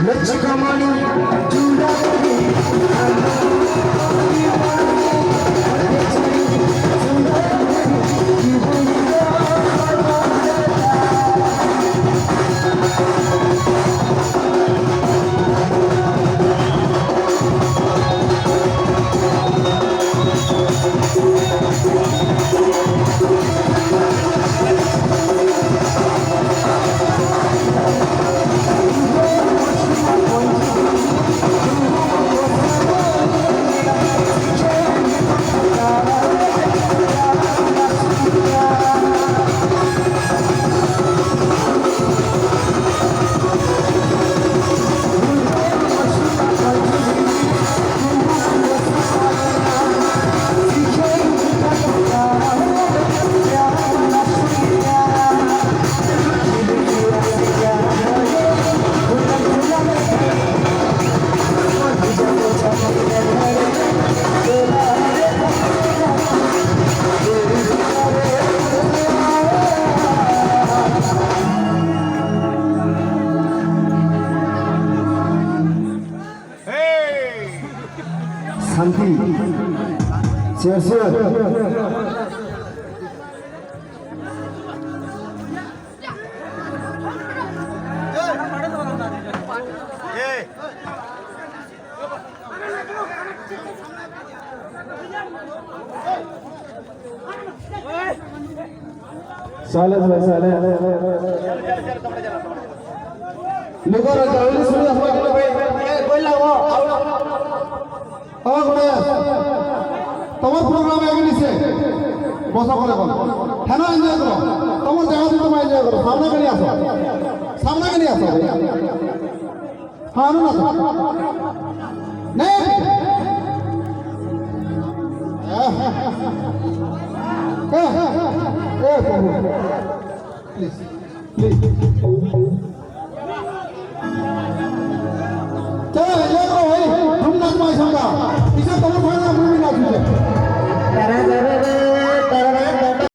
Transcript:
लचकमणी चूड़ा शांति शेर साले लोगों ने जल्दी सुनिए अपना कोई लाओ তোমার প্রোগ্রাম এগিয়ে নিছে বসা করে বল হ্যাঁ এনজয় করো তোমার জায়গা দিয়ে তোমরা এনজয় করো সামনে গেলে আসো হ্যাঁ আনো না নে প্লিজ चलो ये करो भाई हम नाच पाए समझा इसे तुम खाना मुंह में ना छूटे